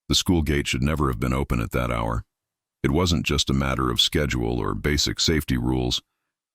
The school gate should never have been open at that hour. It wasn't just a matter of schedule or basic safety rules.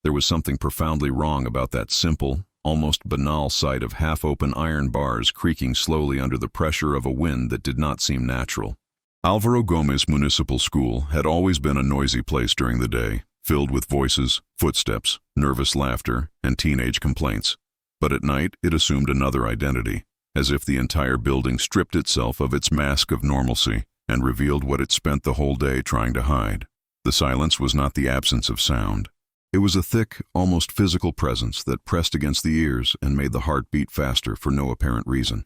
There was something profoundly wrong about that simple, almost banal sight of half-open iron bars creaking slowly under the pressure of a wind that did not seem natural. Alvaro Gomez Municipal School had always been a noisy place during the day, filled with voices, footsteps, nervous laughter, and teenage complaints. But at night, it assumed another identity, as if the entire building stripped itself of its mask of normalcy and revealed what it spent the whole day trying to hide. The silence was not the absence of sound. It was a thick, almost physical presence that pressed against the ears and made the heart beat faster for no apparent reason.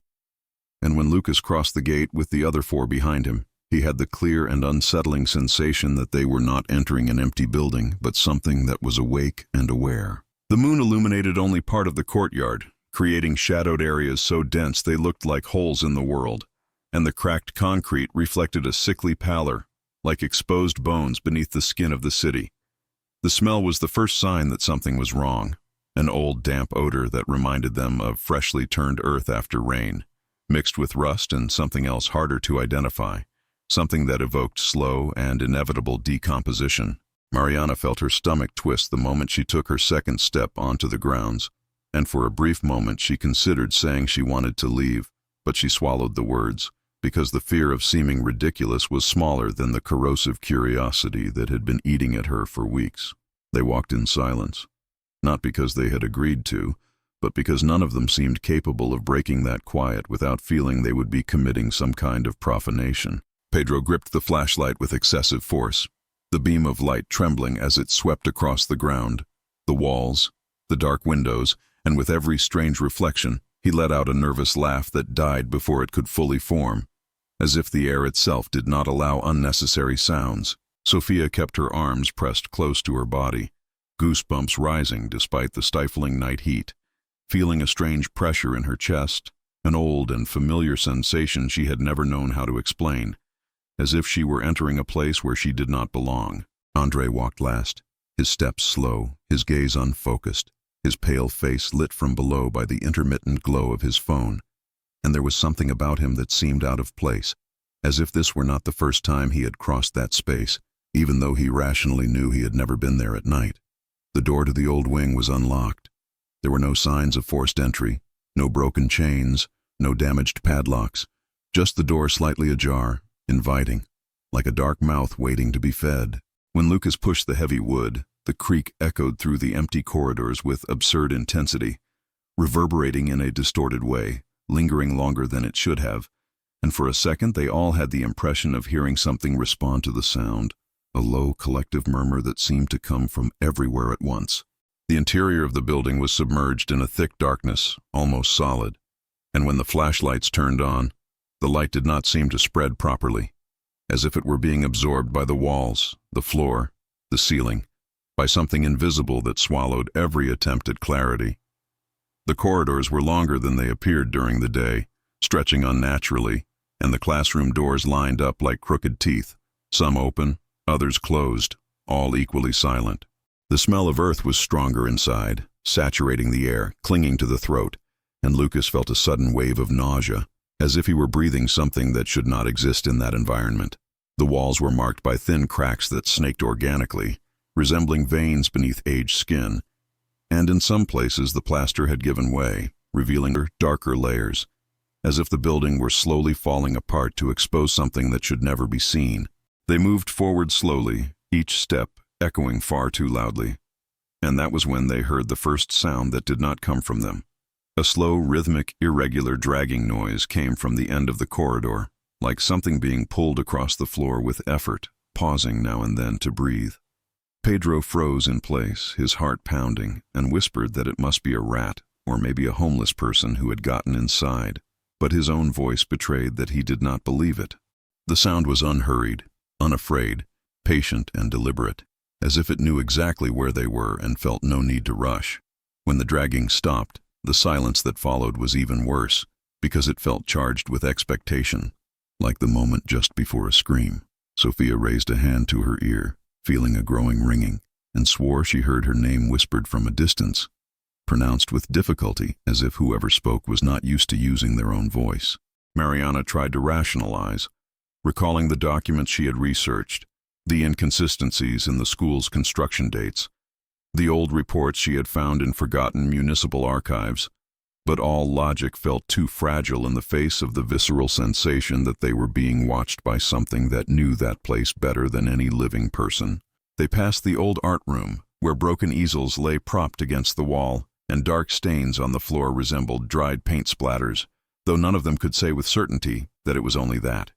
And when Lucas crossed the gate with the other four behind him, he had the clear and unsettling sensation that they were not entering an empty building, but something that was awake and aware. The moon illuminated only part of the courtyard, creating shadowed areas so dense they looked like holes in the world, and the cracked concrete reflected a sickly pallor, like exposed bones beneath the skin of the city. The smell was the first sign that something was wrong, an old damp odor that reminded them of freshly turned earth after rain, mixed with rust and something else harder to identify, something that evoked slow and inevitable decomposition. Mariana felt her stomach twist the moment she took her second step onto the grounds, and for a brief moment she considered saying she wanted to leave, but she swallowed the words, because the fear of seeming ridiculous was smaller than the corrosive curiosity that had been eating at her for weeks. They walked in silence, not because they had agreed to, but because none of them seemed capable of breaking that quiet without feeling they would be committing some kind of profanation. Pedro gripped the flashlight with excessive force, the beam of light trembling as it swept across the ground, the walls, the dark windows, and with every strange reflection, he let out a nervous laugh that died before it could fully form, as if the air itself did not allow unnecessary sounds. Sophia kept her arms pressed close to her body, goosebumps rising despite the stifling night heat, feeling a strange pressure in her chest, an old and familiar sensation she had never known how to explain, as if she were entering a place where she did not belong. Andre walked last, his steps slow, his gaze unfocused, his pale face lit from below by the intermittent glow of his phone, and there was something about him that seemed out of place, as if this were not the first time he had crossed that space, even though he rationally knew he had never been there at night. The door to the old wing was unlocked. There were no signs of forced entry, no broken chains, no damaged padlocks, just the door slightly ajar, inviting, like a dark mouth waiting to be fed. When Lucas pushed the heavy wood, the creak echoed through the empty corridors with absurd intensity, reverberating in a distorted way, lingering longer than it should have, and for a second they all had the impression of hearing something respond to the sound, a low collective murmur that seemed to come from everywhere at once. The interior of the building was submerged in a thick darkness, almost solid, and when the flashlights turned on, the light did not seem to spread properly, as if it were being absorbed by the walls, the floor, the ceiling, by something invisible that swallowed every attempt at clarity. The corridors were longer than they appeared during the day, stretching unnaturally, and the classroom doors lined up like crooked teeth, some open, others closed, all equally silent. The smell of earth was stronger inside, saturating the air, clinging to the throat, and Lucas felt a sudden wave of nausea, as if he were breathing something that should not exist in that environment. The walls were marked by thin cracks that snaked organically, resembling veins beneath aged skin, and in some places the plaster had given way, revealing darker layers, as if the building were slowly falling apart to expose something that should never be seen. They moved forward slowly, each step echoing far too loudly, and that was when they heard the first sound that did not come from them. A slow, rhythmic, irregular dragging noise came from the end of the corridor, like something being pulled across the floor with effort, pausing now and then to breathe. Pedro froze in place, his heart pounding, and whispered that it must be a rat, or maybe a homeless person who had gotten inside, but his own voice betrayed that he did not believe it. The sound was unhurried, unafraid, patient and deliberate, as if it knew exactly where they were and felt no need to rush. When the dragging stopped, the silence that followed was even worse, because it felt charged with expectation, like the moment just before a scream. Sophia raised a hand to her ear, feeling a growing ringing, and swore she heard her name whispered from a distance, pronounced with difficulty as if whoever spoke was not used to using their own voice. Mariana tried to rationalize, recalling the documents she had researched, the inconsistencies in the school's construction dates, the old reports she had found in forgotten municipal archives. But all logic felt too fragile in the face of the visceral sensation that they were being watched by something that knew that place better than any living person. They passed the old art room, where broken easels lay propped against the wall, and dark stains on the floor resembled dried paint splatters, though none of them could say with certainty that it was only that.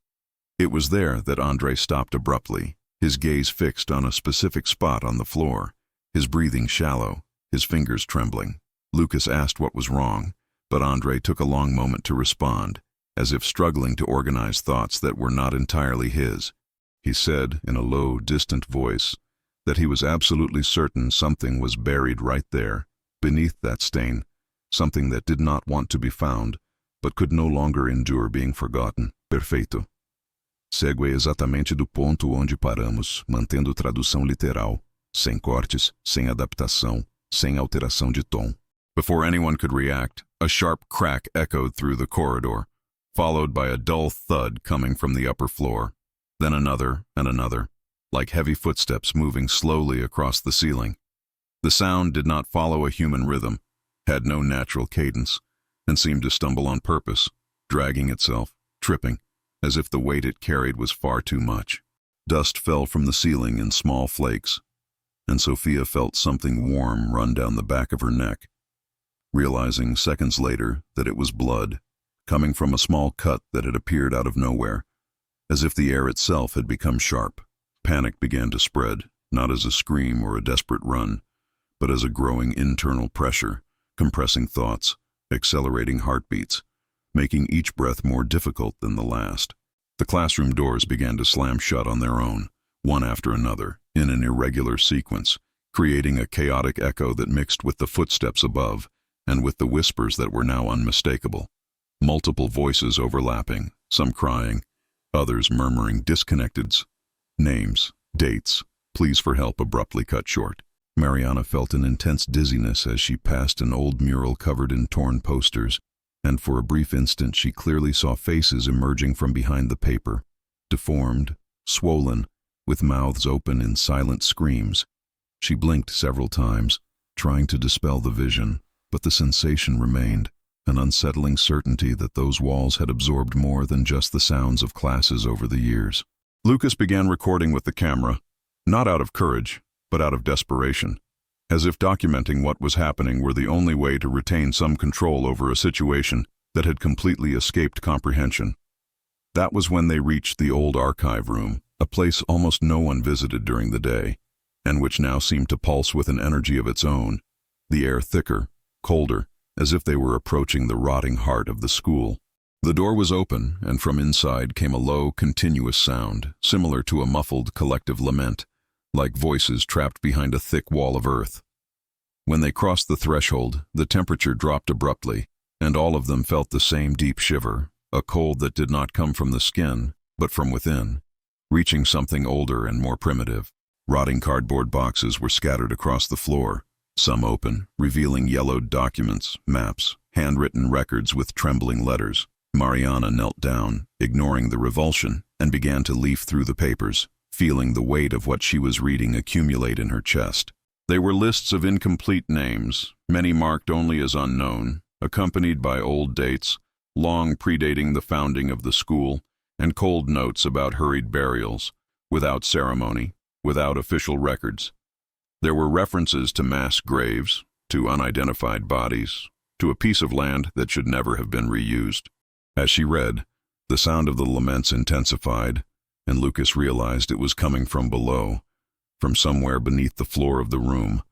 It was there that Andre stopped abruptly, his gaze fixed on a specific spot on the floor, his breathing shallow, his fingers trembling. Lucas asked what was wrong, but Andre took a long moment to respond, as if struggling to organize thoughts that were not entirely his. He said, in a low, distant voice, that he was absolutely certain something was buried right there, beneath that stain, something that did not want to be found, but could no longer endure being forgotten. Perfeito. Segue exatamente do ponto onde paramos, mantendo tradução literal, sem cortes, sem adaptação, sem alteração de tom. Before anyone could react, a sharp crack echoed through the corridor, followed by a dull thud coming from the upper floor, then another and another, like heavy footsteps moving slowly across the ceiling. The sound did not follow a human rhythm, had no natural cadence, and seemed to stumble on purpose, dragging itself, tripping, as if the weight it carried was far too much. Dust fell from the ceiling in small flakes, and Sophia felt something warm run down the back of her neck, realizing seconds later that it was blood, coming from a small cut that had appeared out of nowhere, as if the air itself had become sharp. Panic began to spread, not as a scream or a desperate run, but as a growing internal pressure, compressing thoughts, accelerating heartbeats, making each breath more difficult than the last. The classroom doors began to slam shut on their own, one after another, in an irregular sequence, creating a chaotic echo that mixed with the footsteps above, and with the whispers that were now unmistakable. Multiple voices overlapping, some crying, others murmuring disconnected names, dates, pleas for help abruptly cut short. Mariana felt an intense dizziness as she passed an old mural covered in torn posters, and for a brief instant she clearly saw faces emerging from behind the paper, deformed, swollen, with mouths open in silent screams. She blinked several times, trying to dispel the vision, but the sensation remained, an unsettling certainty that those walls had absorbed more than just the sounds of classes over the years. Lucas began recording with the camera, not out of courage, but out of desperation, as if documenting what was happening were the only way to retain some control over a situation that had completely escaped comprehension. That was when they reached the old archive room, a place almost no one visited during the day, and which now seemed to pulse with an energy of its own, the air thicker, colder, as if they were approaching the rotting heart of the school. The door was open, and from inside came a low, continuous sound, similar to a muffled collective lament, like voices trapped behind a thick wall of earth. When they crossed the threshold, the temperature dropped abruptly, and all of them felt the same deep shiver, a cold that did not come from the skin, but from within, reaching something older and more primitive. Rotting cardboard boxes were scattered across the floor, some open, revealing yellowed documents, maps, handwritten records with trembling letters. Mariana knelt down, ignoring the revulsion, and began to leaf through the papers, feeling the weight of what she was reading accumulate in her chest. They were lists of incomplete names, many marked only as unknown, accompanied by old dates, long predating the founding of the school, and cold notes about hurried burials, without ceremony, without official records. There were references to mass graves, to unidentified bodies, to a piece of land that should never have been reused. As she read, the sound of the laments intensified, and Lucas realized it was coming from below, from somewhere beneath the floor of the room,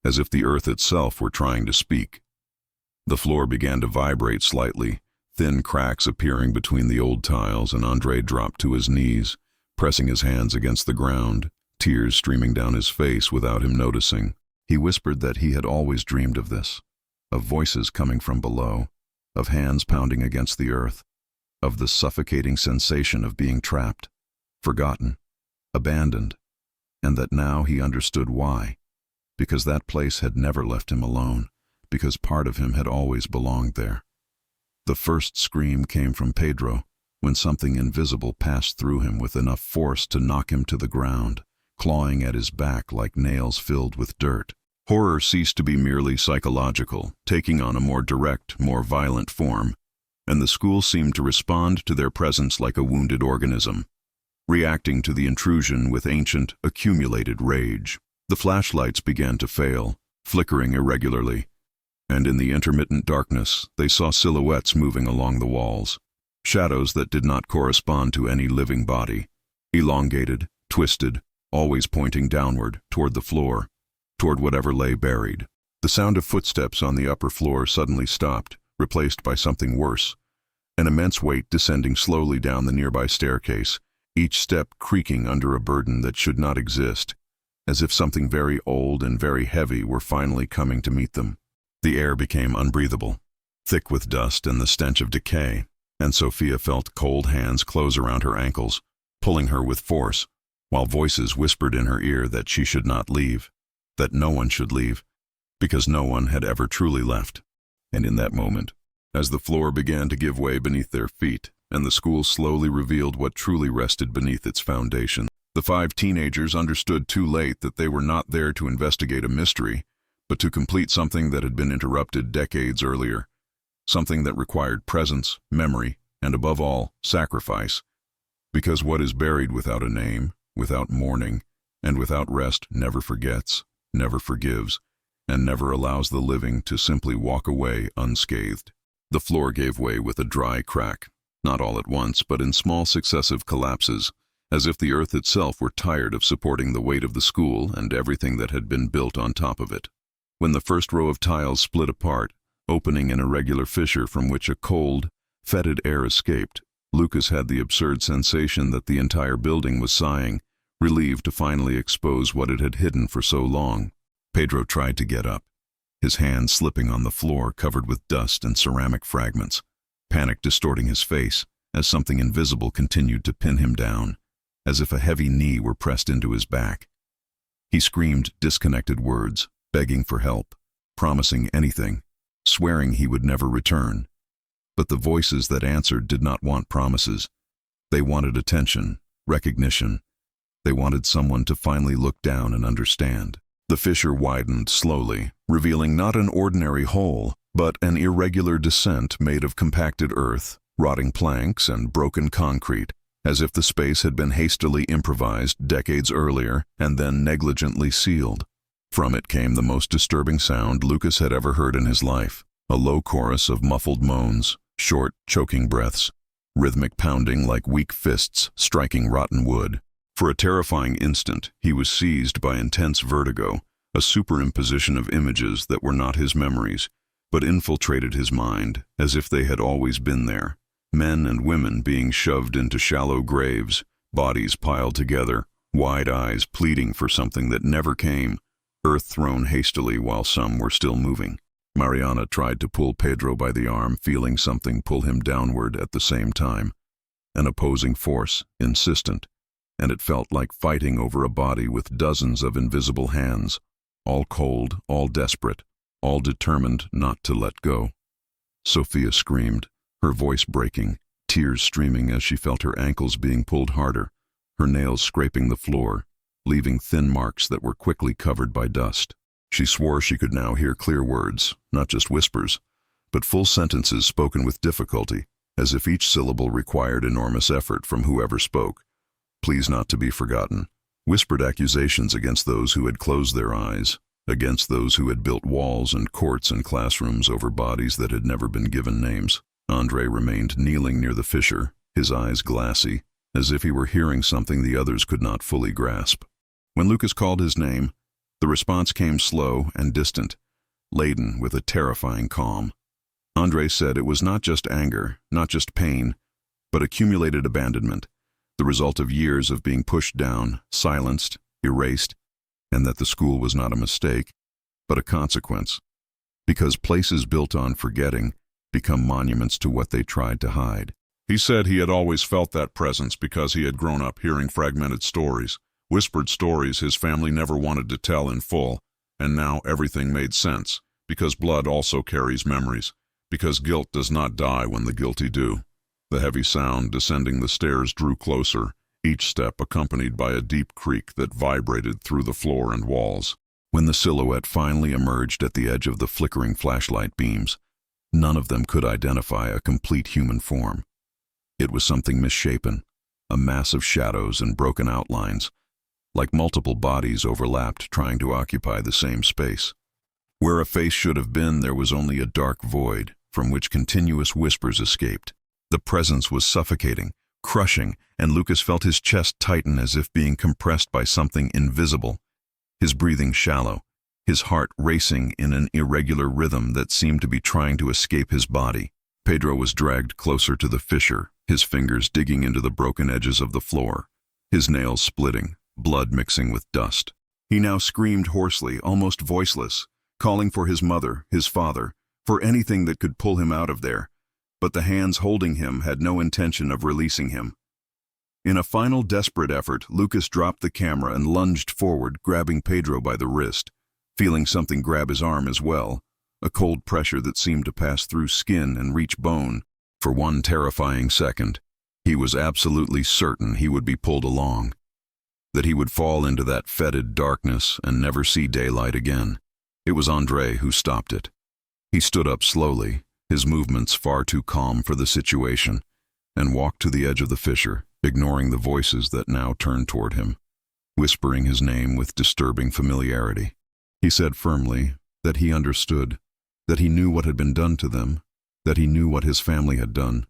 as if the earth itself were trying to speak. The floor began to vibrate slightly, thin cracks appearing between the old tiles, and Andre dropped to his knees, pressing his hands against the ground, tears streaming down his face without him noticing. He whispered that he had always dreamed of this, of voices coming from below, of hands pounding against the earth, of the suffocating sensation of being trapped, forgotten, abandoned, and that now he understood why, because that place had never left him alone, because part of him had always belonged there. The first scream came from Pedro, when something invisible passed through him with enough force to knock him to the ground, clawing at his back like nails filled with dirt. Horror ceased to be merely psychological, taking on a more direct, more violent form, and the school seemed to respond to their presence like a wounded organism, reacting to the intrusion with ancient, accumulated rage. The flashlights began to fail, flickering irregularly, and in the intermittent darkness they saw silhouettes moving along the walls, shadows that did not correspond to any living body, elongated, twisted, always pointing downward, toward the floor, toward whatever lay buried. The sound of footsteps on the upper floor suddenly stopped, replaced by something worse, an immense weight descending slowly down the nearby staircase, each step creaking under a burden that should not exist, as if something very old and very heavy were finally coming to meet them. The air became unbreathable, thick with dust and the stench of decay, and Sophia felt cold hands close around her ankles, pulling her with force, while voices whispered in her ear that she should not leave, that no one should leave, because no one had ever truly left. And in that moment, as the floor began to give way beneath their feet, and the school slowly revealed what truly rested beneath its foundation, the 5 teenagers understood too late that they were not there to investigate a mystery, but to complete something that had been interrupted decades earlier, something that required presence, memory, and above all, sacrifice. Because what is buried without a name, without mourning, and without rest never forgets, never forgives, and never allows the living to simply walk away unscathed. The floor gave way with a dry crack, not all at once, but in small successive collapses, as if the earth itself were tired of supporting the weight of the school and everything that had been built on top of it. When the first row of tiles split apart, opening an irregular fissure from which a cold, fetid air escaped, Lucas had the absurd sensation that the entire building was sighing, relieved to finally expose what it had hidden for so long. Pedro tried to get up, his hand slipping on the floor covered with dust and ceramic fragments, panic distorting his face as something invisible continued to pin him down, as if a heavy knee were pressed into his back. He screamed disconnected words, begging for help, promising anything, swearing he would never return. But the voices that answered did not want promises. They wanted attention, recognition. They wanted someone to finally look down and understand. The fissure widened slowly, revealing not an ordinary hole, but an irregular descent made of compacted earth, rotting planks, and broken concrete, as if the space had been hastily improvised decades earlier and then negligently sealed. From it came the most disturbing sound Lucas had ever heard in his life, a low chorus of muffled moans, short, choking breaths, rhythmic pounding like weak fists striking rotten wood. For a terrifying instant, he was seized by intense vertigo, a superimposition of images that were not his memories, but infiltrated his mind as if they had always been there. Men and women being shoved into shallow graves, bodies piled together, wide eyes pleading for something that never came, earth thrown hastily while some were still moving. Mariana tried to pull Pedro by the arm, feeling something pull him downward at the same time. An opposing force, insistent, and it felt like fighting over a body with dozens of invisible hands, all cold, all desperate, all determined not to let go. Sophia screamed, her voice breaking, tears streaming as she felt her ankles being pulled harder, her nails scraping the floor, leaving thin marks that were quickly covered by dust. She swore she could now hear clear words, not just whispers, but full sentences spoken with difficulty, as if each syllable required enormous effort from whoever spoke. Please not to be forgotten. Whispered accusations against those who had closed their eyes, against those who had built walls and courts and classrooms over bodies that had never been given names. Andre remained kneeling near the fissure, his eyes glassy, as if he were hearing something the others could not fully grasp. When Lucas called his name, the response came slow and distant, laden with a terrifying calm. Andre said it was not just anger, not just pain, but accumulated abandonment, the result of years of being pushed down, silenced, erased, and that the school was not a mistake, but a consequence, because places built on forgetting become monuments to what they tried to hide. He said he had always felt that presence because he had grown up hearing fragmented stories, whispered stories his family never wanted to tell in full, and now everything made sense, because blood also carries memories, because guilt does not die when the guilty do. The heavy sound descending the stairs drew closer, each step accompanied by a deep creak that vibrated through the floor and walls. When the silhouette finally emerged at the edge of the flickering flashlight beams, none of them could identify a complete human form. It was something misshapen, a mass of shadows and broken outlines, like multiple bodies overlapped trying to occupy the same space. Where a face should have been, there was only a dark void, from which continuous whispers escaped. The presence was suffocating, crushing, and Lucas felt his chest tighten as if being compressed by something invisible. His breathing shallow, his heart racing in an irregular rhythm that seemed to be trying to escape his body. Pedro was dragged closer to the fissure, his fingers digging into the broken edges of the floor, his nails splitting, blood mixing with dust. He now screamed hoarsely, almost voiceless, calling for his mother, his father, for anything that could pull him out of there, but the hands holding him had no intention of releasing him. In a final desperate effort, Lucas dropped the camera and lunged forward, grabbing Pedro by the wrist, feeling something grab his arm as well, a cold pressure that seemed to pass through skin and reach bone. For one terrifying second, he was absolutely certain he would be pulled along, that he would fall into that fetid darkness and never see daylight again. It was Andre who stopped it. He stood up slowly, his movements far too calm for the situation, and walked to the edge of the fissure, ignoring the voices that now turned toward him, whispering his name with disturbing familiarity. He said firmly that he understood, that he knew what had been done to them, that he knew what his family had done,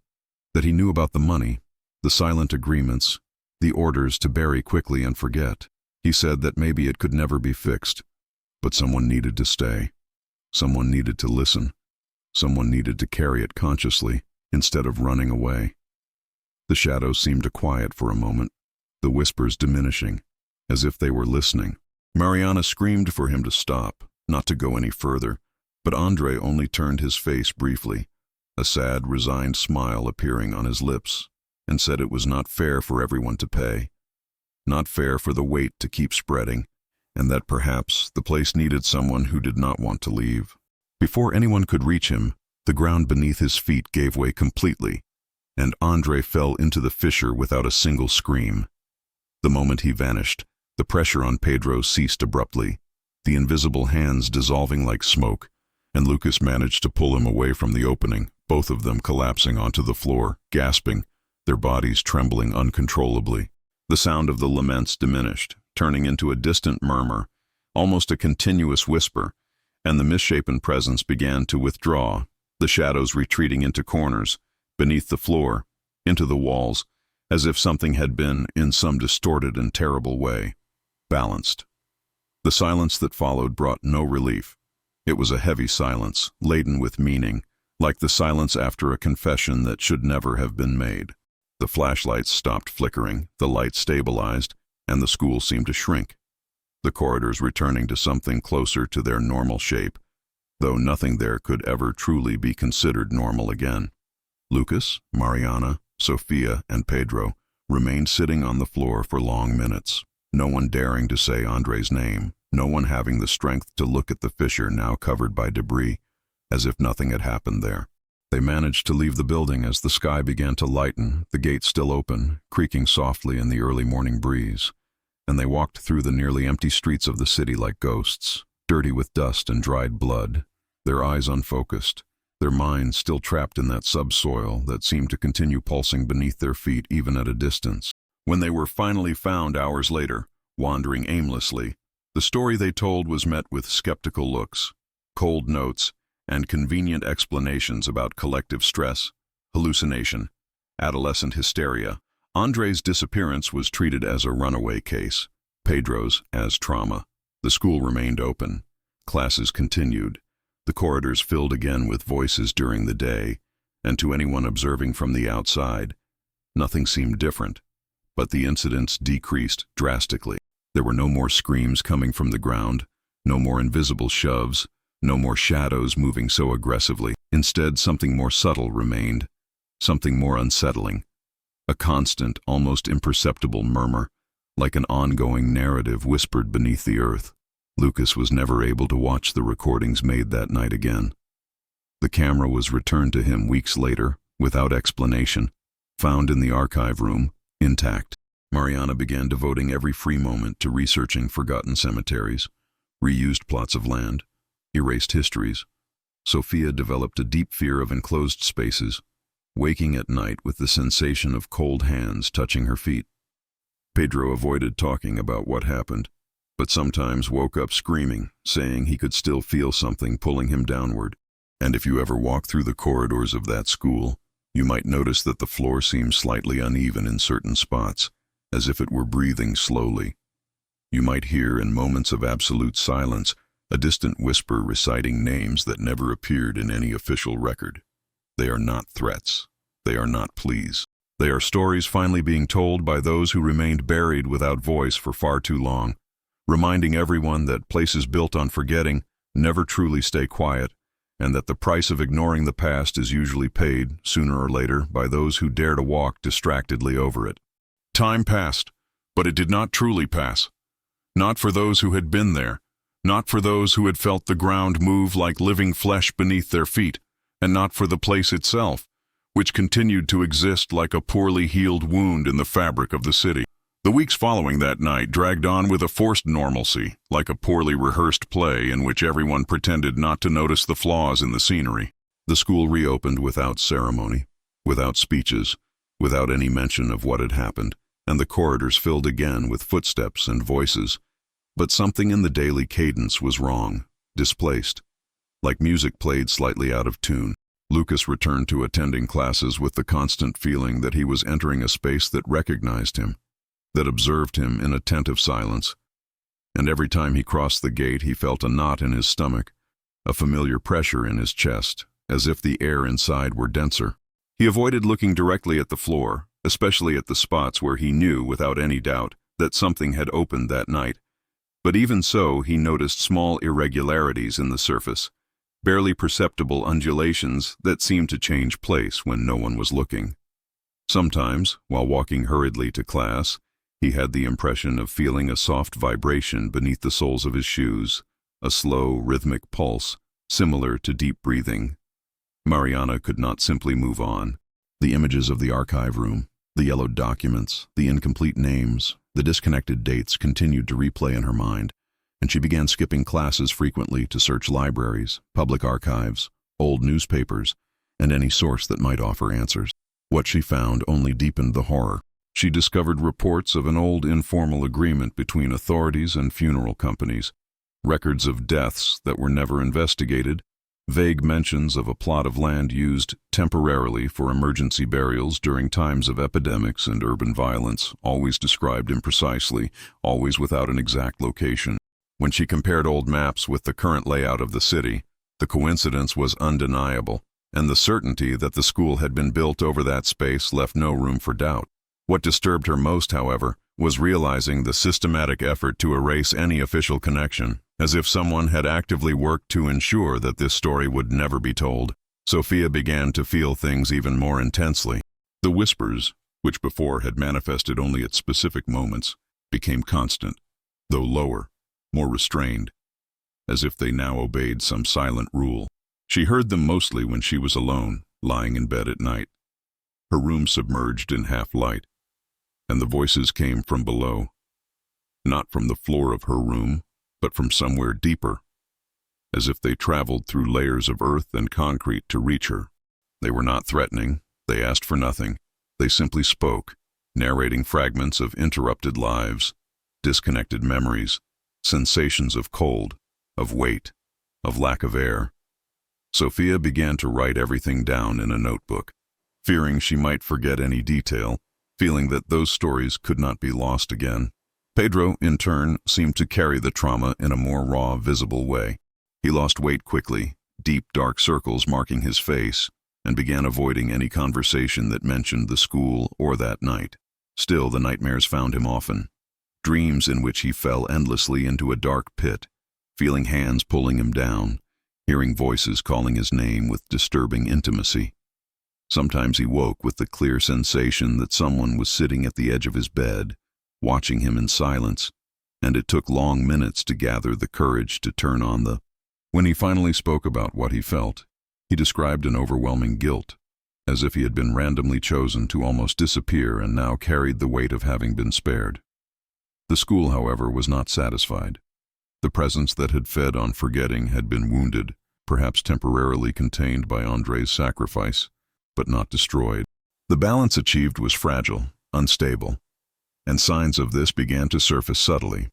that he knew about the money, the silent agreements, the orders to bury quickly and forget. He said that maybe it could never be fixed, but someone needed to stay. Someone needed to listen. Someone needed to carry it consciously instead of running away. The shadows seemed to quiet for a moment, the whispers diminishing, as if they were listening. Mariana screamed for him to stop, not to go any further, but Andre only turned his face briefly, a sad, resigned smile appearing on his lips, and said it was not fair for everyone to pay, not fair for the weight to keep spreading, and that perhaps the place needed someone who did not want to leave. Before anyone could reach him, the ground beneath his feet gave way completely, and Andre fell into the fissure without a single scream. The moment he vanished, the pressure on Pedro ceased abruptly, the invisible hands dissolving like smoke, and Lucas managed to pull him away from the opening, both of them collapsing onto the floor, gasping, their bodies trembling uncontrollably. The sound of the laments diminished, turning into a distant murmur, almost a continuous whisper, and the misshapen presence began to withdraw, the shadows retreating into corners, beneath the floor, into the walls, as if something had been, in some distorted and terrible way, balanced. The silence that followed brought no relief. It was a heavy silence, laden with meaning, like the silence after a confession that should never have been made. The flashlights stopped flickering, the lights stabilized, and the school seemed to shrink, the corridors returning to something closer to their normal shape, though nothing there could ever truly be considered normal again. Lucas, Mariana, Sofia, and Pedro remained sitting on the floor for long minutes, no one daring to say Andre's name, no one having the strength to look at the fissure now covered by debris, as if nothing had happened there. They managed to leave the building as the sky began to lighten, the gates still open, creaking softly in the early morning breeze, and they walked through the nearly empty streets of the city like ghosts, dirty with dust and dried blood, their eyes unfocused, their minds still trapped in that subsoil that seemed to continue pulsing beneath their feet even at a distance. When they were finally found hours later, wandering aimlessly, the story they told was met with skeptical looks, cold notes, and convenient explanations about collective stress, hallucination, adolescent hysteria. Andre's disappearance was treated as a runaway case, Pedro's as trauma. The school remained open. Classes continued. The corridors filled again with voices during the day, and to anyone observing from the outside, nothing seemed different. But the incidents decreased drastically. There were no more screams coming from the ground, no more invisible shoves, no more shadows moving so aggressively. Instead, something more subtle remained, something more unsettling. A constant, almost imperceptible murmur, like an ongoing narrative whispered beneath the earth. Lucas was never able to watch the recordings made that night again. The camera was returned to him weeks later, without explanation, found in the archive room, intact. Mariana began devoting every free moment to researching forgotten cemeteries, reused plots of land, erased histories. Sophia developed a deep fear of enclosed spaces, waking at night with the sensation of cold hands touching her feet. Pedro avoided talking about what happened, but sometimes woke up screaming, saying he could still feel something pulling him downward. And if you ever walk through the corridors of that school, you might notice that the floor seems slightly uneven in certain spots, as if it were breathing slowly. You might hear, in moments of absolute silence, a distant whisper reciting names that never appeared in any official record. They are not threats. They are not pleas. They are stories finally being told by those who remained buried without voice for far too long, reminding everyone that places built on forgetting never truly stay quiet, and that the price of ignoring the past is usually paid, sooner or later, by those who dare to walk distractedly over it. Time passed, but it did not truly pass. Not for those who had been there, not for those who had felt the ground move like living flesh beneath their feet, and not for the place itself, which continued to exist like a poorly healed wound in the fabric of the city. The weeks following that night dragged on with a forced normalcy, like a poorly rehearsed play in which everyone pretended not to notice the flaws in the scenery. The school reopened without ceremony, without speeches, without any mention of what had happened, and the corridors filled again with footsteps and voices. But something in the daily cadence was wrong, displaced. Like music played slightly out of tune, Lucas returned to attending classes with the constant feeling that he was entering a space that recognized him, that observed him in attentive silence. And every time he crossed the gate, he felt a knot in his stomach, a familiar pressure in his chest, as if the air inside were denser. He avoided looking directly at the floor, especially at the spots where he knew, without any doubt, that something had opened that night. But even so, he noticed small irregularities in the surface, barely perceptible undulations that seemed to change place when no one was looking. Sometimes, while walking hurriedly to class, he had the impression of feeling a soft vibration beneath the soles of his shoes, a slow, rhythmic pulse, similar to deep breathing. Mariana could not simply move on. The images of the archive room, the yellowed documents, the incomplete names, the disconnected dates continued to replay in her mind, and she began skipping classes frequently to search libraries, public archives, old newspapers, and any source that might offer answers. What she found only deepened the horror. She discovered reports of an old informal agreement between authorities and funeral companies, records of deaths that were never investigated, vague mentions of a plot of land used temporarily for emergency burials during times of epidemics and urban violence, always described imprecisely, always without an exact location. When she compared old maps with the current layout of the city, the coincidence was undeniable, and the certainty that the school had been built over that space left no room for doubt. What disturbed her most, however, was realizing the systematic effort to erase any official connection, as if someone had actively worked to ensure that this story would never be told. Sophia began to feel things even more intensely. The whispers, which before had manifested only at specific moments, became constant, though lower, more restrained, as if they now obeyed some silent rule. She heard them mostly when she was alone, lying in bed at night, her room submerged in half-light, and the voices came from below, not from the floor of her room, but from somewhere deeper, as if they traveled through layers of earth and concrete to reach her. They were not threatening, they asked for nothing, they simply spoke, narrating fragments of interrupted lives, disconnected memories, sensations of cold, of weight, of lack of air. Sophia began to write everything down in a notebook, fearing she might forget any detail, feeling that those stories could not be lost again. Pedro, in turn, seemed to carry the trauma in a more raw, visible way. He lost weight quickly, deep, dark circles marking his face, and began avoiding any conversation that mentioned the school or that night. Still, the nightmares found him often. Dreams in which he fell endlessly into a dark pit, feeling hands pulling him down, hearing voices calling his name with disturbing intimacy. Sometimes he woke with the clear sensation that someone was sitting at the edge of his bed, watching him in silence, and it took long minutes to gather the courage to turn on the... When he finally spoke about what he felt, he described an overwhelming guilt, as if he had been randomly chosen to almost disappear and now carried the weight of having been spared. The school, however, was not satisfied. The presence that had fed on forgetting had been wounded, perhaps temporarily contained by Andre's sacrifice, but not destroyed. The balance achieved was fragile, unstable, and signs of this began to surface subtly,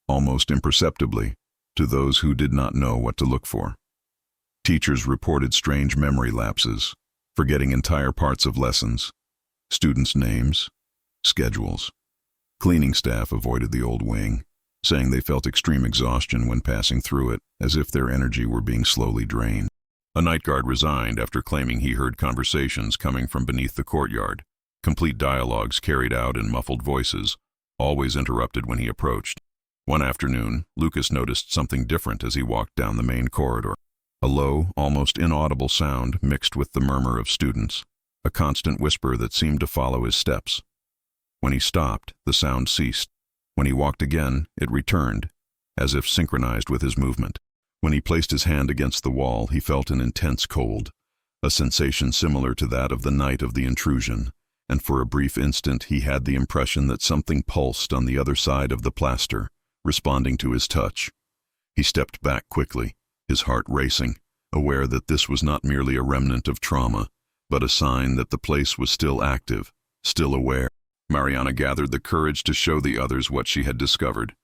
almost imperceptibly, to those who did not know what to look for. Teachers reported strange memory lapses, forgetting entire parts of lessons, students' names, schedules. Cleaning staff avoided the old wing, saying they felt extreme exhaustion when passing through it, as if their energy were being slowly drained. A night guard resigned after claiming he heard conversations coming from beneath the courtyard, complete dialogues carried out in muffled voices, always interrupted when he approached. One afternoon, Lucas noticed something different as he walked down the main corridor. A low, almost inaudible sound mixed with the murmur of students, a constant whisper that seemed to follow his steps. When he stopped, the sound ceased. When he walked again, it returned, as if synchronized with his movement. When he placed his hand against the wall, he felt an intense cold, a sensation similar to that of the night of the intrusion, and for a brief instant he had the impression that something pulsed on the other side of the plaster, responding to his touch. He stepped back quickly, his heart racing, aware that this was not merely a remnant of trauma, but a sign that the place was still active, still aware. Mariana gathered the courage to show the others what she had discovered,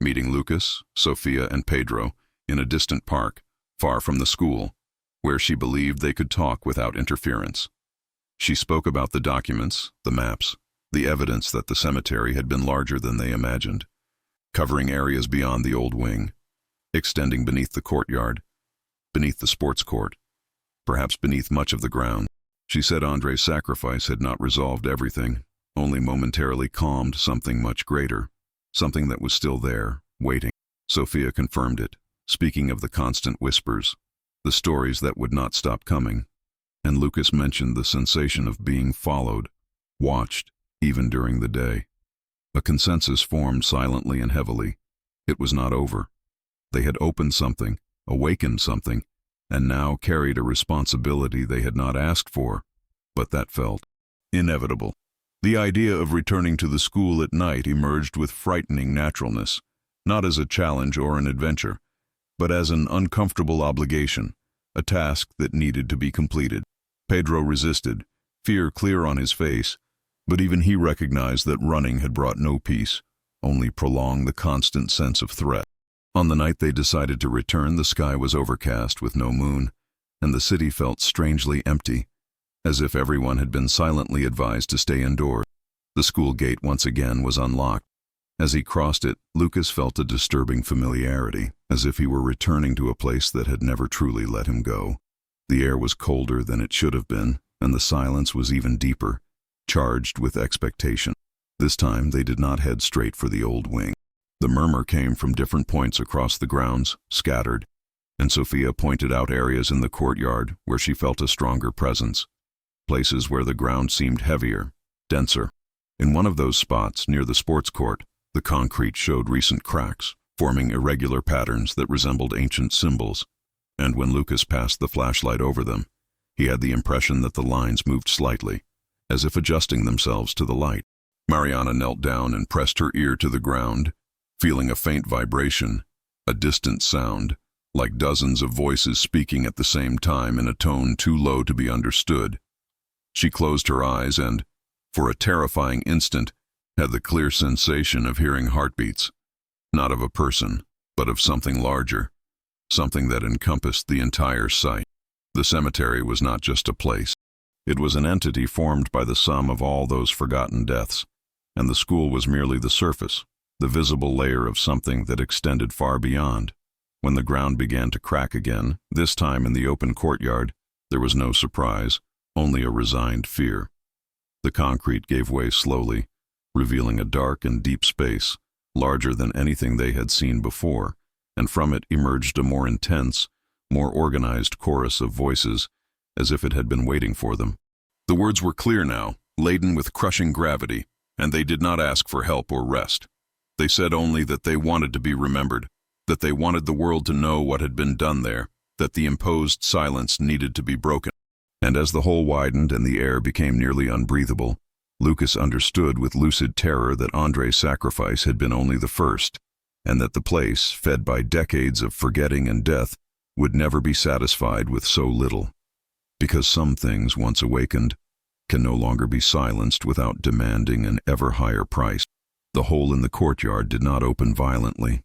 meeting Lucas, Sofia, and Pedro in a distant park, far from the school, where she believed they could talk without interference. She spoke about the documents, the maps, the evidence that the cemetery had been larger than they imagined, covering areas beyond the old wing, extending beneath the courtyard, beneath the sports court, perhaps beneath much of the ground. She said Andre's sacrifice had not resolved everything, only momentarily calmed something much greater, something that was still there, waiting. Sofia confirmed it, speaking of the constant whispers, the stories that would not stop coming, and Lucas mentioned the sensation of being followed, watched, even during the day. A consensus formed silently and heavily. It was not over. They had opened something, awakened something, and now carried a responsibility they had not asked for, but that felt inevitable. The idea of returning to the school at night emerged with frightening naturalness, not as a challenge or an adventure, but as an uncomfortable obligation, a task that needed to be completed. Pedro resisted, fear clear on his face, but even he recognized that running had brought no peace, only prolonged the constant sense of threat. On the night they decided to return, the sky was overcast with no moon, and the city felt strangely empty, as if everyone had been silently advised to stay indoors. The school gate once again was unlocked. As he crossed it, Lucas felt a disturbing familiarity, as if he were returning to a place that had never truly let him go. The air was colder than it should have been, and the silence was even deeper, charged with expectation. This time they did not head straight for the old wing. The murmur came from different points across the grounds, scattered, and Sofia pointed out areas in the courtyard where she felt a stronger presence, places where the ground seemed heavier, denser. In one of those spots, near the sports court, the concrete showed recent cracks, forming irregular patterns that resembled ancient symbols, and when Lucas passed the flashlight over them, he had the impression that the lines moved slightly, as if adjusting themselves to the light. Mariana knelt down and pressed her ear to the ground, feeling a faint vibration, a distant sound, like dozens of voices speaking at the same time in a tone too low to be understood. She closed her eyes and, for a terrifying instant, had the clear sensation of hearing heartbeats, not of a person, but of something larger, something that encompassed the entire site. The cemetery was not just a place. It was an entity formed by the sum of all those forgotten deaths, and the school was merely the surface, the visible layer of something that extended far beyond. When the ground began to crack again, this time in the open courtyard, there was no surprise, only a resigned fear. The concrete gave way slowly, revealing a dark and deep space, larger than anything they had seen before, and from it emerged a more intense, more organized chorus of voices, as if it had been waiting for them. The words were clear now, laden with crushing gravity, and they did not ask for help or rest. They said only that they wanted to be remembered, that they wanted the world to know what had been done there, that the imposed silence needed to be broken. And as the hole widened and the air became nearly unbreathable, Lucas understood with lucid terror that Andre's sacrifice had been only the first, and that the place, fed by decades of forgetting and death, would never be satisfied with so little. Because some things, once awakened, can no longer be silenced without demanding an ever higher price. The hole in the courtyard did not open violently.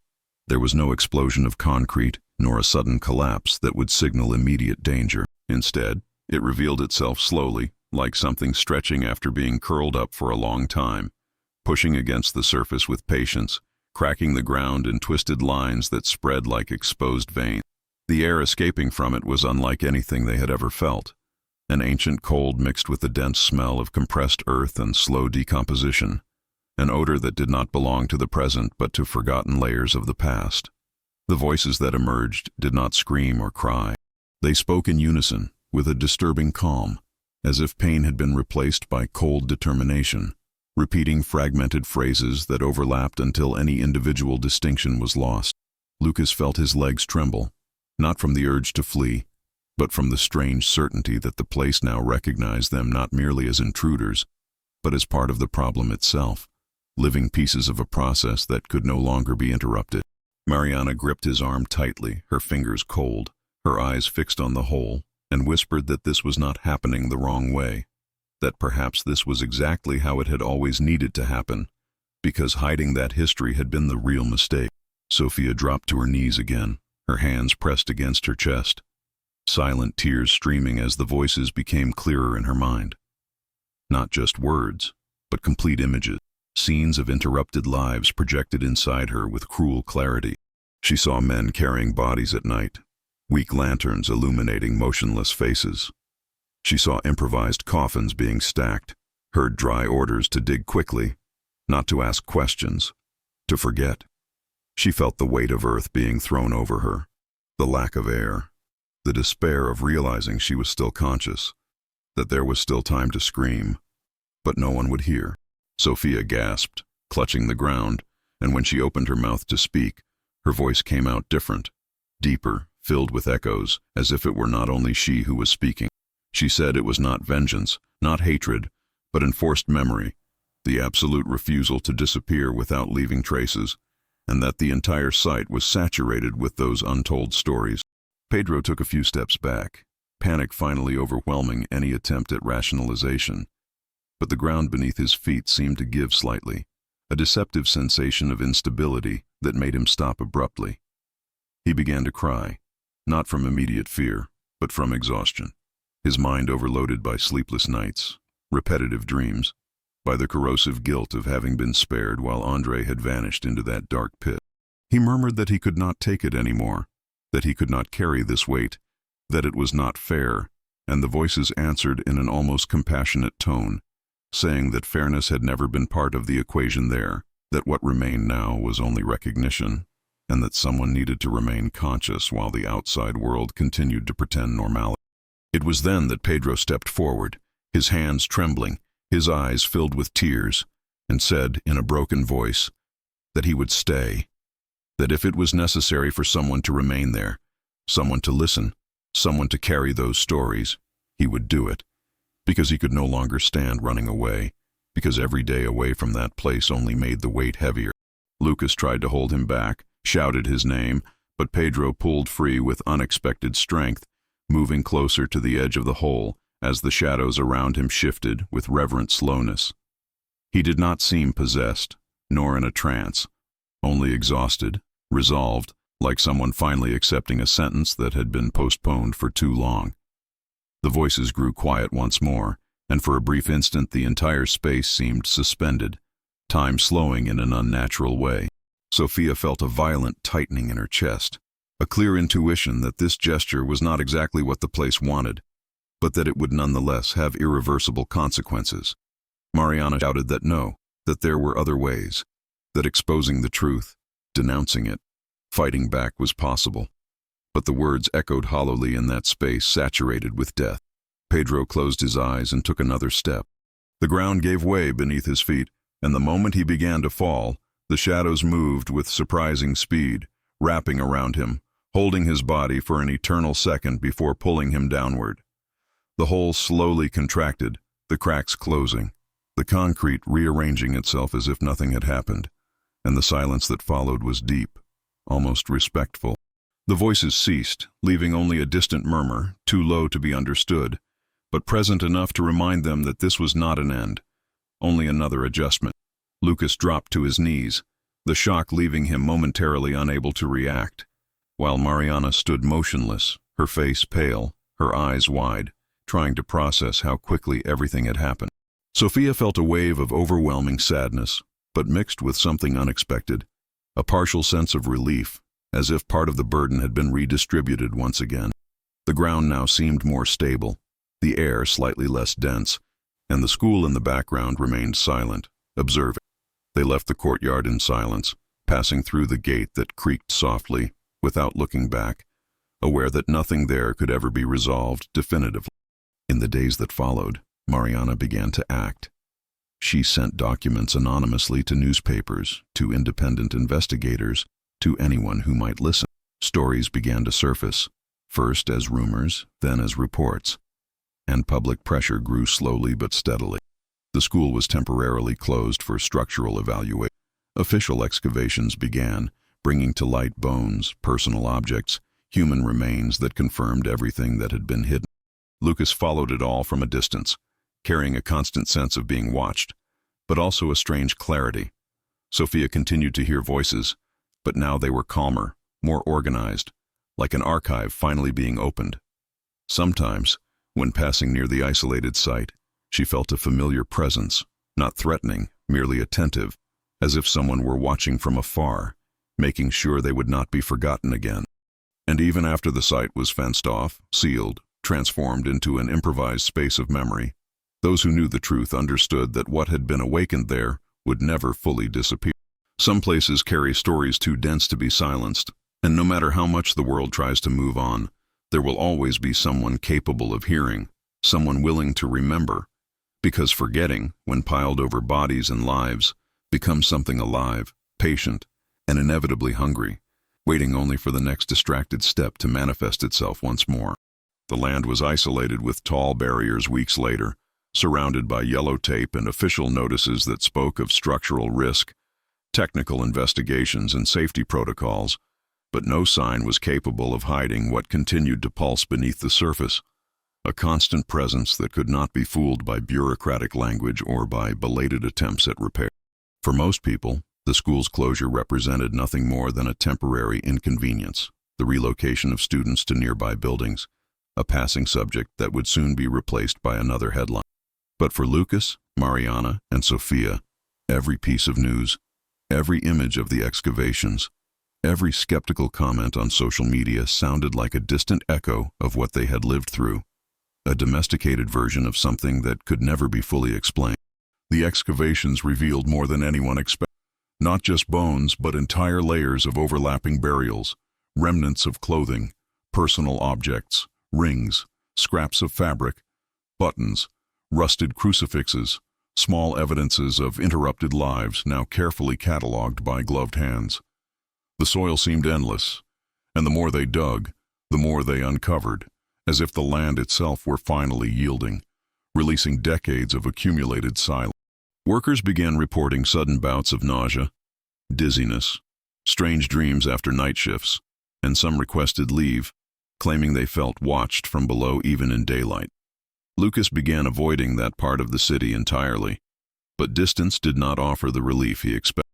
There was no explosion of concrete, nor a sudden collapse that would signal immediate danger. Instead, it revealed itself slowly, like something stretching after being curled up for a long time, pushing against the surface with patience, cracking the ground in twisted lines that spread like exposed veins. The air escaping from it was unlike anything they had ever felt, an ancient cold mixed with the dense smell of compressed earth and slow decomposition, an odor that did not belong to the present but to forgotten layers of the past. The voices that emerged did not scream or cry. They spoke in unison, with a disturbing calm, as if pain had been replaced by cold determination, repeating fragmented phrases that overlapped until any individual distinction was lost. Lucas felt his legs tremble, not from the urge to flee, but from the strange certainty that the place now recognized them not merely as intruders, but as part of the problem itself, living pieces of a process that could no longer be interrupted. Mariana gripped his arm tightly, her fingers cold, her eyes fixed on the hole, and whispered that this was not happening the wrong way, that perhaps this was exactly how it had always needed to happen, because hiding that history had been the real mistake. Sophia dropped to her knees again, her hands pressed against her chest, silent tears streaming as the voices became clearer in her mind. Not just words, but complete images, scenes of interrupted lives projected inside her with cruel clarity. She saw men carrying bodies at night, weak lanterns illuminating motionless faces. She saw improvised coffins being stacked, heard dry orders to dig quickly, not to ask questions, to forget. She felt the weight of earth being thrown over her, the lack of air, the despair of realizing she was still conscious, that there was still time to scream, but no one would hear. Sophia gasped, clutching the ground, and when she opened her mouth to speak, her voice came out different, deeper, filled with echoes, as if it were not only she who was speaking. She said it was not vengeance, not hatred, but enforced memory, the absolute refusal to disappear without leaving traces, and that the entire site was saturated with those untold stories. Pedro took a few steps back, panic finally overwhelming any attempt at rationalization. But the ground beneath his feet seemed to give slightly, a deceptive sensation of instability that made him stop abruptly. He began to cry, not from immediate fear, but from exhaustion, his mind overloaded by sleepless nights, repetitive dreams, by the corrosive guilt of having been spared while Andre had vanished into that dark pit. He murmured that he could not take it anymore, that he could not carry this weight, that it was not fair, and the voices answered in an almost compassionate tone, saying that fairness had never been part of the equation there, that what remained now was only recognition, and that someone needed to remain conscious while the outside world continued to pretend normality. It was then that Pedro stepped forward, his hands trembling, his eyes filled with tears, and said in a broken voice that he would stay, that if it was necessary for someone to remain there, someone to listen, someone to carry those stories, he would do it, because he could no longer stand running away, because every day away from that place only made the weight heavier. Lucas tried to hold him back, shouted his name, but Pedro pulled free with unexpected strength, moving closer to the edge of the hole as the shadows around him shifted with reverent slowness. He did not seem possessed, nor in a trance, only exhausted, resolved, like someone finally accepting a sentence that had been postponed for too long. The voices grew quiet once more, and for a brief instant the entire space seemed suspended, time slowing in an unnatural way. Sophia felt a violent tightening in her chest, a clear intuition that this gesture was not exactly what the place wanted, but that it would nonetheless have irreversible consequences. Mariana shouted that no, that there were other ways, that exposing the truth, denouncing it, fighting back was possible. But the words echoed hollowly in that space saturated with death. Pedro closed his eyes and took another step. The ground gave way beneath his feet, and the moment he began to fall, the shadows moved with surprising speed, wrapping around him, holding his body for an eternal second before pulling him downward. The hole slowly contracted, the cracks closing, the concrete rearranging itself as if nothing had happened, and the silence that followed was deep, almost respectful. The voices ceased, leaving only a distant murmur, too low to be understood, but present enough to remind them that this was not an end, only another adjustment. Lucas dropped to his knees, the shock leaving him momentarily unable to react, while Mariana stood motionless, her face pale, her eyes wide, trying to process how quickly everything had happened. Sophia felt a wave of overwhelming sadness, but mixed with something unexpected, a partial sense of relief, as if part of the burden had been redistributed once again. The ground now seemed more stable, the air slightly less dense, and the school in the background remained silent, observing. They left the courtyard in silence, passing through the gate that creaked softly, without looking back, aware that nothing there could ever be resolved definitively. In the days that followed, Mariana began to act. She sent documents anonymously to newspapers, to independent investigators, to anyone who might listen. Stories began to surface, first as rumors, then as reports, and public pressure grew slowly but steadily. The school was temporarily closed for structural evaluation. Official excavations began, bringing to light bones, personal objects, human remains that confirmed everything that had been hidden. Lucas followed it all from a distance, carrying a constant sense of being watched, but also a strange clarity. Sophia continued to hear voices, but now they were calmer, more organized, like an archive finally being opened. Sometimes, when passing near the isolated site, she felt a familiar presence, not threatening, merely attentive, as if someone were watching from afar, making sure they would not be forgotten again. And even after the site was fenced off, sealed, transformed into an improvised space of memory, those who knew the truth understood that what had been awakened there would never fully disappear. Some places carry stories too dense to be silenced, and no matter how much the world tries to move on, there will always be someone capable of hearing, someone willing to remember, because forgetting, when piled over bodies and lives, becomes something alive, patient, and inevitably hungry, waiting only for the next distracted step to manifest itself once more. The land was isolated with tall barriers weeks later, surrounded by yellow tape and official notices that spoke of structural risk, technical investigations, and safety protocols, but no sign was capable of hiding what continued to pulse beneath the surface, a constant presence that could not be fooled by bureaucratic language or by belated attempts at repair. For most people, the school's closure represented nothing more than a temporary inconvenience, the relocation of students to nearby buildings, a passing subject that would soon be replaced by another headline. But for Lucas, Mariana, and Sophia, every piece of news, every image of the excavations, every skeptical comment on social media sounded like a distant echo of what they had lived through, a domesticated version of something that could never be fully explained. The excavations revealed more than anyone expected. Not just bones, but entire layers of overlapping burials, remnants of clothing, personal objects, rings, scraps of fabric, buttons, rusted crucifixes, small evidences of interrupted lives now carefully catalogued by gloved hands. The soil seemed endless, and the more they dug, the more they uncovered, as if the land itself were finally yielding, releasing decades of accumulated silence. Workers began reporting sudden bouts of nausea, dizziness, strange dreams after night shifts, and some requested leave, claiming they felt watched from below even in daylight. Lucas began avoiding that part of the city entirely, but distance did not offer the relief he expected.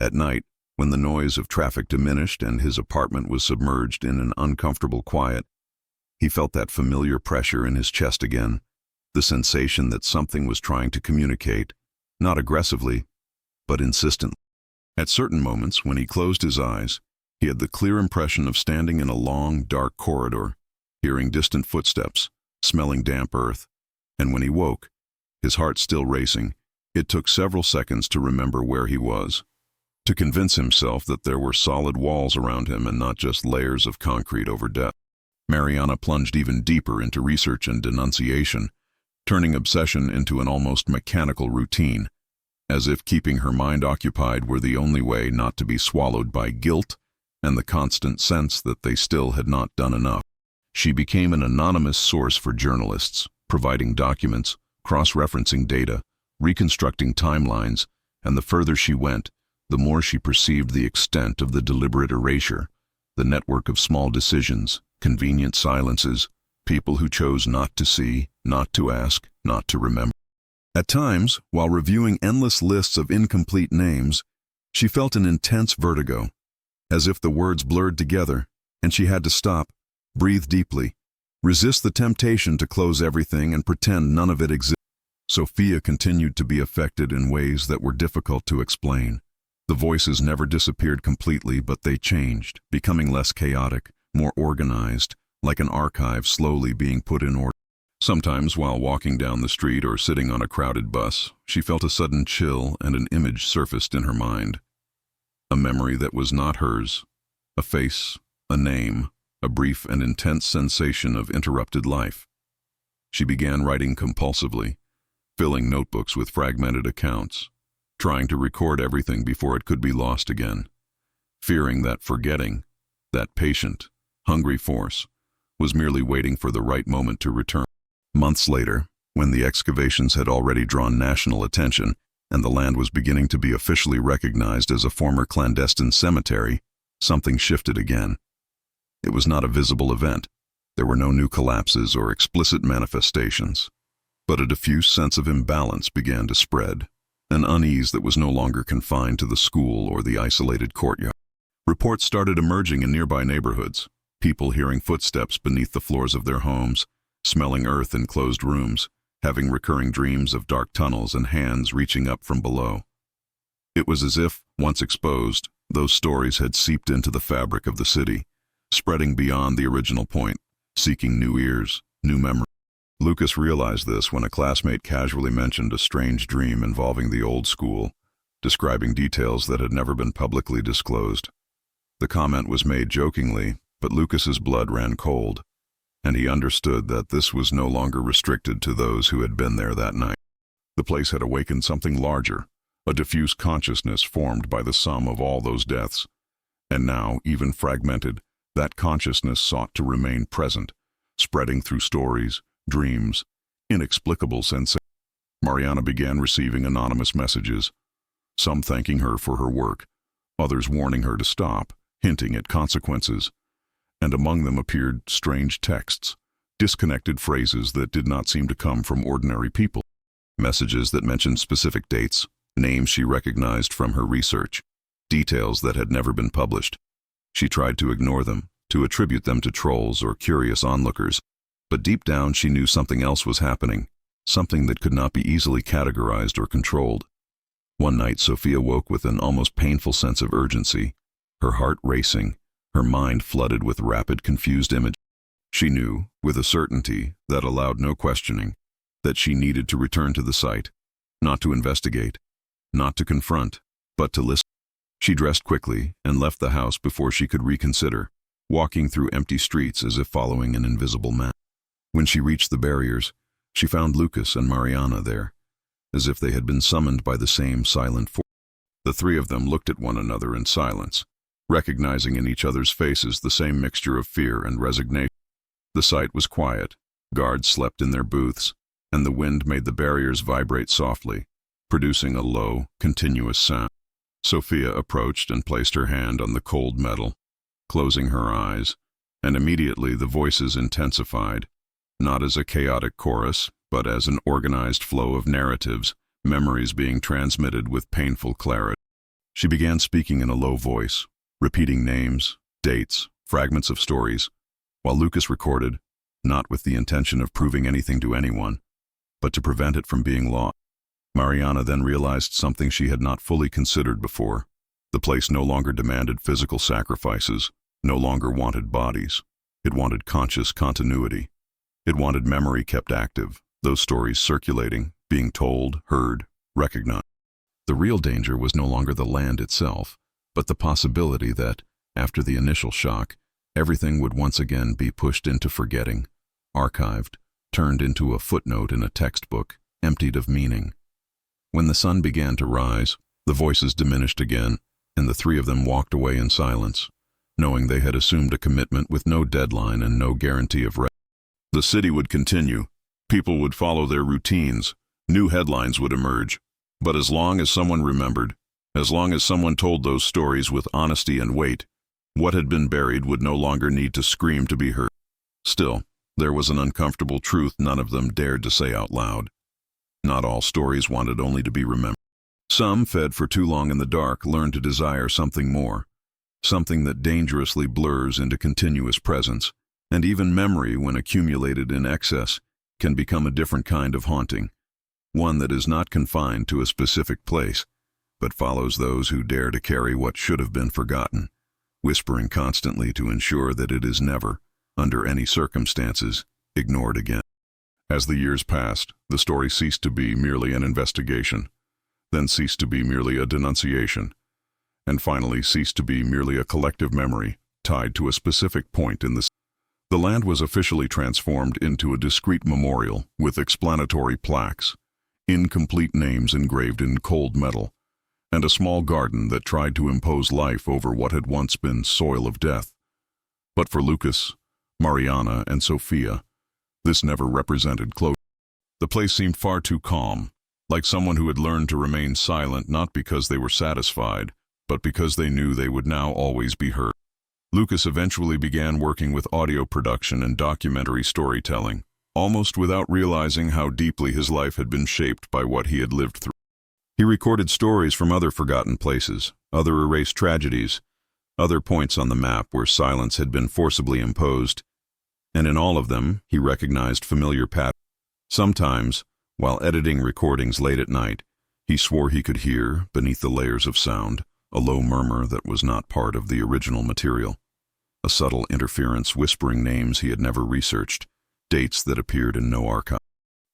At night, when the noise of traffic diminished and his apartment was submerged in an uncomfortable quiet, he felt that familiar pressure in his chest again, the sensation that something was trying to communicate, not aggressively, but insistently. At certain moments, when he closed his eyes, he had the clear impression of standing in a long, dark corridor, hearing distant footsteps, smelling damp earth, and when he woke, his heart still racing, it took several seconds to remember where he was, to convince himself that there were solid walls around him and not just layers of concrete over depth. Mariana plunged even deeper into research and denunciation, turning obsession into an almost mechanical routine, as if keeping her mind occupied were the only way not to be swallowed by guilt and the constant sense that they still had not done enough. She became an anonymous source for journalists, providing documents, cross-referencing data, reconstructing timelines, and the further she went, the more she perceived the extent of the deliberate erasure, the network of small decisions, convenient silences, people who chose not to see, not to ask, not to remember. At times, while reviewing endless lists of incomplete names, she felt an intense vertigo, as if the words blurred together, and she had to stop, breathe deeply, resist the temptation to close everything and pretend none of it existed. Sophia continued to be affected in ways that were difficult to explain. The voices never disappeared completely, but they changed, becoming less chaotic, more organized, like an archive slowly being put in order. Sometimes, while walking down the street or sitting on a crowded bus, she felt a sudden chill and an image surfaced in her mind. A memory that was not hers, a face, a name, a brief and intense sensation of interrupted life. She began writing compulsively, filling notebooks with fragmented accounts, trying to record everything before it could be lost again, fearing that forgetting, that patient, hungry force, was merely waiting for the right moment to return. Months later, when the excavations had already drawn national attention and the land was beginning to be officially recognized as a former clandestine cemetery, something shifted again. It was not a visible event. There were no new collapses or explicit manifestations, but a diffuse sense of imbalance began to spread, an unease that was no longer confined to the school or the isolated courtyard. Reports started emerging in nearby neighborhoods, people hearing footsteps beneath the floors of their homes, smelling earth in closed rooms, having recurring dreams of dark tunnels and hands reaching up from below. It was as if, once exposed, those stories had seeped into the fabric of the city, spreading beyond the original point, seeking new ears, new memories. Lucas realized this when a classmate casually mentioned a strange dream involving the old school, describing details that had never been publicly disclosed. The comment was made jokingly, but Lucas's blood ran cold, and he understood that this was no longer restricted to those who had been there that night. The place had awakened something larger, a diffuse consciousness formed by the sum of all those deaths. And now, even fragmented, that consciousness sought to remain present, spreading through stories, dreams, inexplicable sensations. Mariana began receiving anonymous messages, some thanking her for her work, others warning her to stop, hinting at consequences. And among them appeared strange texts, disconnected phrases that did not seem to come from ordinary people, messages that mentioned specific dates, names she recognized from her research, details that had never been published. She tried to ignore them, to attribute them to trolls or curious onlookers, but deep down she knew something else was happening, something that could not be easily categorized or controlled. One night Sophia woke with an almost painful sense of urgency, her heart racing, her mind flooded with rapid, confused images. She knew, with a certainty that allowed no questioning, that she needed to return to the site, not to investigate, not to confront, but to listen. She dressed quickly and left the house before she could reconsider, walking through empty streets as if following an invisible map. When she reached the barriers, she found Lucas and Mariana there, as if they had been summoned by the same silent force. The three of them looked at one another in silence, recognizing in each other's faces the same mixture of fear and resignation. The site was quiet, guards slept in their booths, and the wind made the barriers vibrate softly, producing a low, continuous sound. Sophia approached and placed her hand on the cold metal, closing her eyes, and immediately the voices intensified, not as a chaotic chorus, but as an organized flow of narratives, memories being transmitted with painful clarity. She began speaking in a low voice, repeating names, dates, fragments of stories, while Lucas recorded, not with the intention of proving anything to anyone, but to prevent it from being lost. Mariana then realized something she had not fully considered before. The place no longer demanded physical sacrifices, no longer wanted bodies. It wanted conscious continuity. It wanted memory kept active, those stories circulating, being told, heard, recognized. The real danger was no longer the land itself, but the possibility that, after the initial shock, everything would once again be pushed into forgetting, archived, turned into a footnote in a textbook, emptied of meaning. When the sun began to rise, the voices diminished again, and the three of them walked away in silence, knowing they had assumed a commitment with no deadline and no guarantee of rest. The city would continue, People would follow their routines. New headlines would emerge. But as long as someone remembered, as long as someone told those stories with honesty and weight, what had been buried would no longer need to scream to be heard. Still, there was an uncomfortable truth none of them dared to say out loud. Not all stories wanted only to be remembered. Some, fed for too long in the dark, learned to desire something more, something that dangerously blurs into continuous presence, and even memory, when accumulated in excess, can become a different kind of haunting, one that is not confined to a specific place, but follows those who dare to carry what should have been forgotten, whispering constantly to ensure that it is never, under any circumstances, ignored again. As the years passed, the story ceased to be merely an investigation, then ceased to be merely a denunciation, and finally ceased to be merely a collective memory tied to a specific point in the land was officially transformed into a discrete memorial with explanatory plaques, incomplete names engraved in cold metal, and a small garden that tried to impose life over what had once been soil of death. But for Lucas, Mariana, and Sophia, this never represented closure. The place seemed far too calm, like someone who had learned to remain silent not because they were satisfied, but because they knew they would now always be heard. Lucas eventually began working with audio production and documentary storytelling, almost without realizing how deeply his life had been shaped by what he had lived through. He recorded stories from other forgotten places, other erased tragedies, other points on the map where silence had been forcibly imposed, and in all of them he recognized familiar patterns. Sometimes, while editing recordings late at night, he swore he could hear, beneath the layers of sound, a low murmur that was not part of the original material, a subtle interference whispering names he had never researched, dates that appeared in no archive.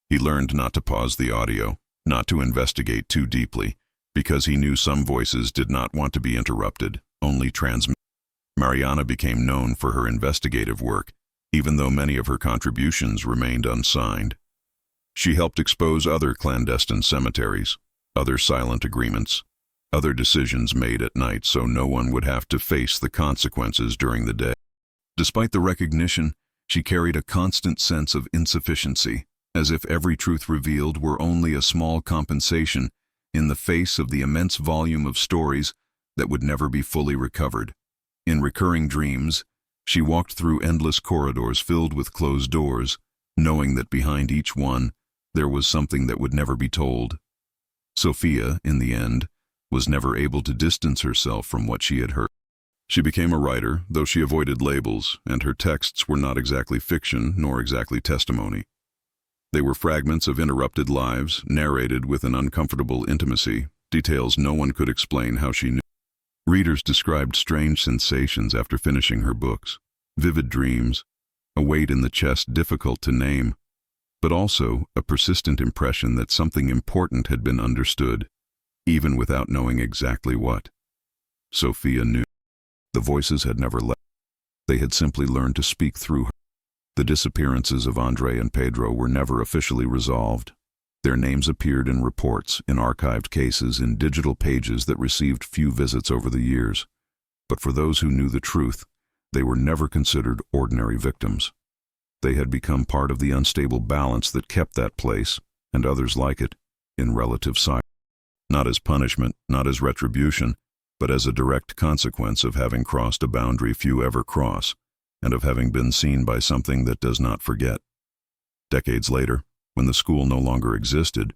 He learned not to pause the audio, not to investigate too deeply, because he knew some voices did not want to be interrupted, only transmitted. Mariana became known for her investigative work, even though many of her contributions remained unsigned. She helped expose other clandestine cemeteries, other silent agreements, other decisions made at night so no one would have to face the consequences during the day. Despite the recognition, she carried a constant sense of insufficiency, as if every truth revealed were only a small compensation in the face of the immense volume of stories that would never be fully recovered. In recurring dreams, she walked through endless corridors filled with closed doors, knowing that behind each one there was something that would never be told. Sophia, in the end, was never able to distance herself from what she had heard. She became a writer, though she avoided labels, and her texts were not exactly fiction nor exactly testimony. They were fragments of interrupted lives, narrated with an uncomfortable intimacy, details no one could explain how she knew. Readers described strange sensations after finishing her books, vivid dreams, a weight in the chest difficult to name, but also a persistent impression that something important had been understood, even without knowing exactly what. Sophia knew. The voices had never left. They had simply learned to speak through her. The disappearances of Andre and Pedro were never officially resolved. Their names appeared in reports, in archived cases, in digital pages that received few visits over the years. But for those who knew the truth, they were never considered ordinary victims. They had become part of the unstable balance that kept that place, and others like it, in relative silence. Not as punishment, not as retribution, but as a direct consequence of having crossed a boundary few ever cross, and of having been seen by something that does not forget. Decades later, when the school no longer existed,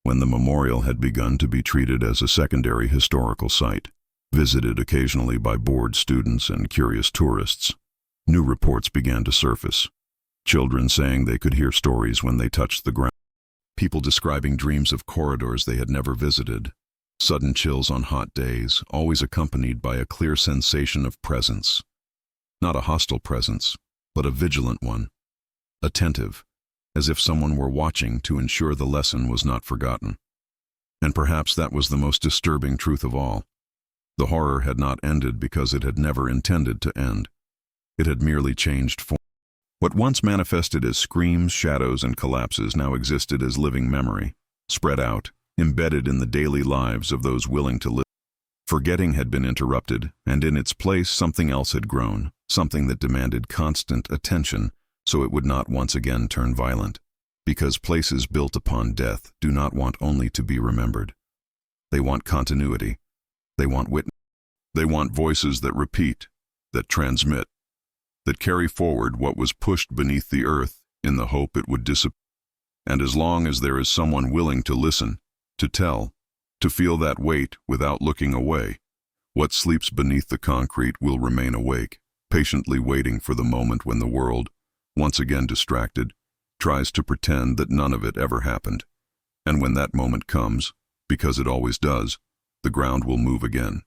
when the memorial had begun to be treated as a secondary historical site, visited occasionally by bored students and curious tourists, new reports began to surface. Children saying they could hear stories when they touched the ground. People describing dreams of corridors they had never visited. Sudden chills on hot days, always accompanied by a clear sensation of presence. Not a hostile presence, but a vigilant one. Attentive, as if someone were watching to ensure the lesson was not forgotten. And perhaps that was the most disturbing truth of all. The horror had not ended because it had never intended to end. It had merely changed form. What once manifested as screams, shadows, and collapses now existed as living memory, spread out, embedded in the daily lives of those willing to live. Forgetting had been interrupted, and in its place something else had grown, something that demanded constant attention so it would not once again turn violent. Because places built upon death do not want only to be remembered. They want continuity. They want witness. They want voices that repeat, that transmit, that carry forward what was pushed beneath the earth in the hope it would disappear. And as long as there is someone willing to listen, to tell, to feel that weight without looking away, what sleeps beneath the concrete will remain awake, patiently waiting for the moment when the world, once again distracted, tries to pretend that none of it ever happened. And when that moment comes, because it always does, the ground will move again.